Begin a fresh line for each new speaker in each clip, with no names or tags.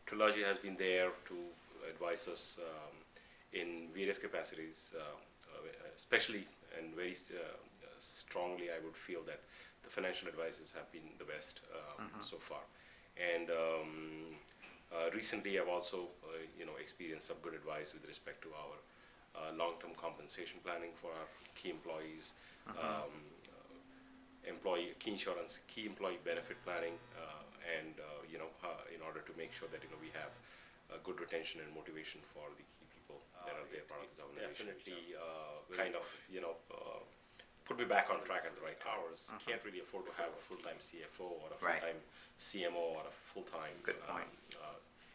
Trilogy has been there to advise us in various capacities, especially and very strongly. I would feel that the financial advices have been the best so far. And recently, I've also experienced some good advice with respect to our long-term compensation planning for our key employees, key insurance, key employee benefit planning, and in order to make sure that we have good retention and motivation for the key people that are there part of this organization. Definitely, kind of put me back on track at the right hours. Can't really afford to have a full-time CFO or a full-time CMO or a full-time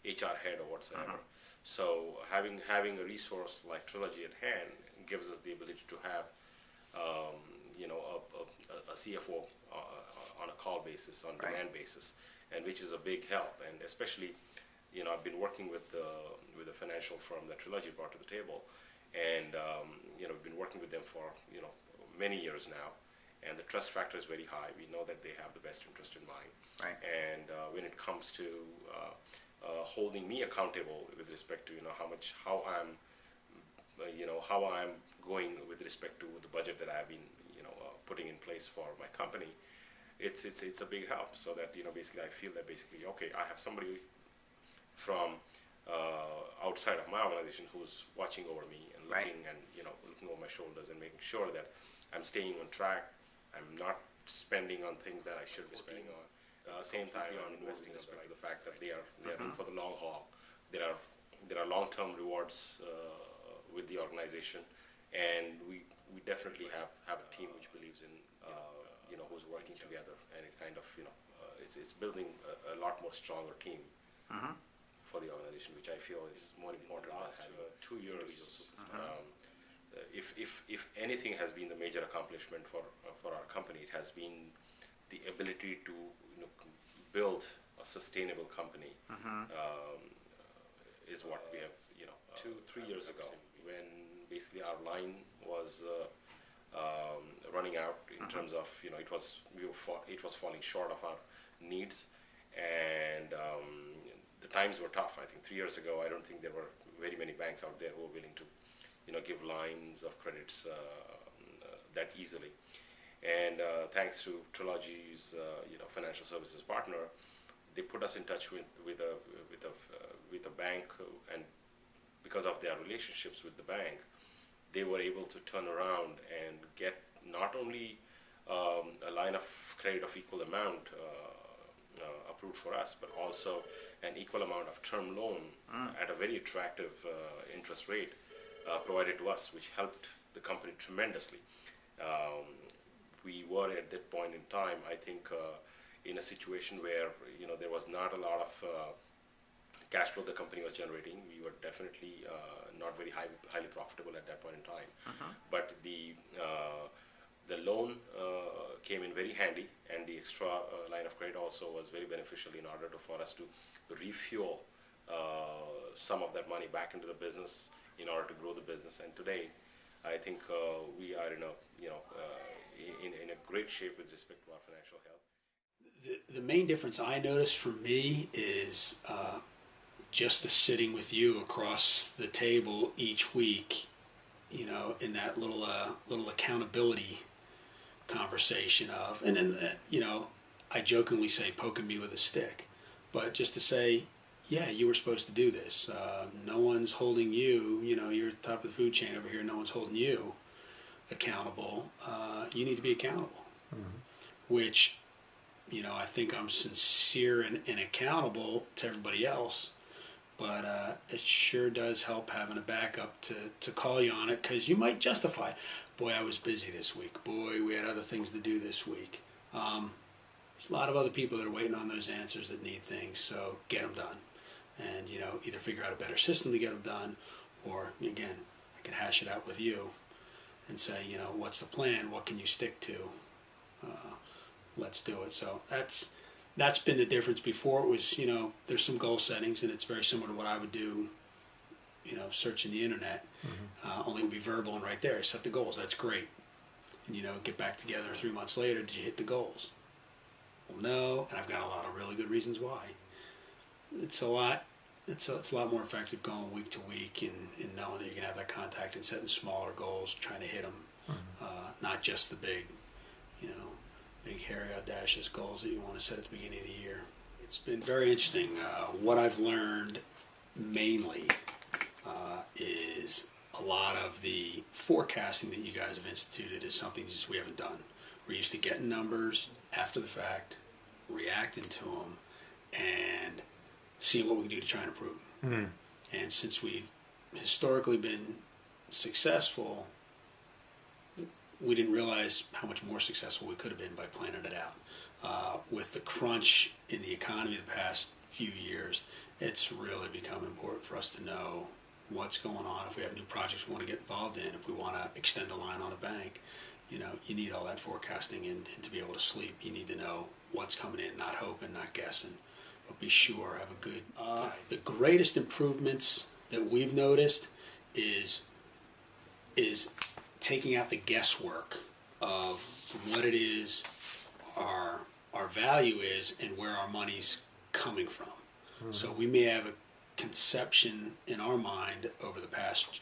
HR head or whatsoever. So having a resource like Trilogy at hand gives us the ability to have a CFO on a call basis, on demand basis, and which is a big help. And especially, I've been working with a financial firm that Trilogy brought to the table, and we've been working with them for many years now, and the trust factor is very high. We know that they have the best interest in mind. Right. And when it comes to holding me accountable with respect to how I'm going with respect to the budget that I've been putting in place for my company, it's a big help. So that basically I feel that okay, I have somebody from outside of my organization who's watching over me and looking and looking over my shoulders and making sure that I'm staying on track. I'm not spending on things that I should be spending on. At the same time, I'm investing in the fact that they are in for the long haul. There are long-term rewards with the organization, and we definitely have a team which believes in who's working together, and it kind of it's building a lot more stronger team for the organization, which I feel is more important. Last 2 years, if anything has been the major accomplishment for our company, it has been the ability to build a sustainable company. Is what we have 2-3 years ago, when basically our line was running out in terms of it was falling short of our needs, and the times were tough. I think 3 years ago, I don't think there were very many banks out there who were willing to give lines of credits that easily. And thanks to Trilogy's financial services partner, they put us in touch with a bank, and because of their relationships with the bank, they were able to turn around and get not only a line of credit of equal amount approved for us, but also an equal amount of term loan at a very attractive interest rate provided to us, which helped the company tremendously. We were at that point in time, I think, in a situation where there was not a lot of cash flow the company was generating. We were definitely not very highly profitable at that point in time. But the loan came in very handy, and the extra line of credit also was very beneficial in order for us to refuel some of that money back into the business in order to grow the business. And today, I think we are in a great shape with respect to our financial health.
The main difference I noticed for me is just the sitting with you across the table each week, in that little accountability conversation of, and then I jokingly say poking me with a stick, but just to say, yeah, you were supposed to do this. No one's holding you. You're at the top of the food chain over here. No one's holding you accountable. You need to be accountable, which, I think I'm sincere and accountable to everybody else, but it sure does help having a backup to call you on it, because you might justify, boy, I was busy this week. Boy, we had other things to do this week. There's a lot of other people that are waiting on those answers that need things, so get them done. And, either figure out a better system to get them done, or, again, I can hash it out with you and say, what's the plan? What can you stick to? Let's do it. So that's been the difference. Before it was, there's some goal settings, and it's very similar to what I would do, searching the internet. Only it would be verbal and right there. Set the goals. That's great. And, get back together 3 months later. Did you hit the goals? Well, no, and I've got a lot of really good reasons why. It's a lot it's a lot more effective going week to week and knowing that you're gonna have that contact and setting smaller goals, trying to hit them, not just the big, big hairy audacious goals that you want to set at the beginning of the year. It's been very interesting. What I've learned mainly is a lot of the forecasting that you guys have instituted is something just we haven't done. We're used to getting numbers after the fact, reacting to them, and seeing what we can do to try and improve them. And since we've historically been successful, we didn't realize how much more successful we could have been by planning it out. With the crunch in the economy the past few years, it's really become important for us to know what's going on. If we have new projects we want to get involved in, if we want to extend a line on a bank, you need all that forecasting and to be able to sleep. You need to know what's coming in, not hoping, not guessing, but be sure, have a good... the greatest improvements that we've noticed is taking out the guesswork of what it is our value is and where our money's coming from. So we may have a conception in our mind over the past,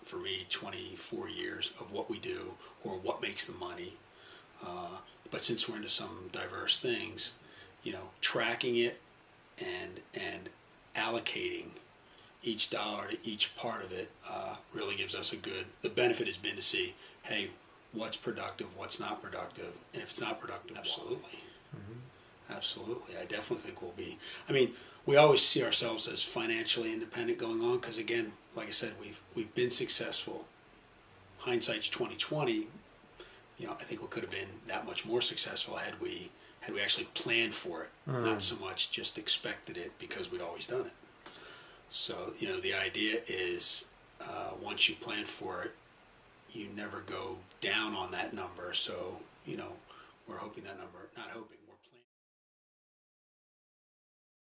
for me, 24 years of what we do or what makes the money. But since we're into some diverse things, tracking it and allocating each dollar to each part of it really gives us the benefit has been to see, hey, what's productive, what's not productive, and if it's not productive, absolutely. Absolutely. I definitely think we'll be, we always see ourselves as financially independent going on because, again, like I said, we've been successful. Hindsight's 2020. I think we could have been that much more successful had we actually planned for it, not so much just expected it because we'd always done it. So, the idea is once you plan for it, you never go down on that number. So, we're hoping that number, not hoping,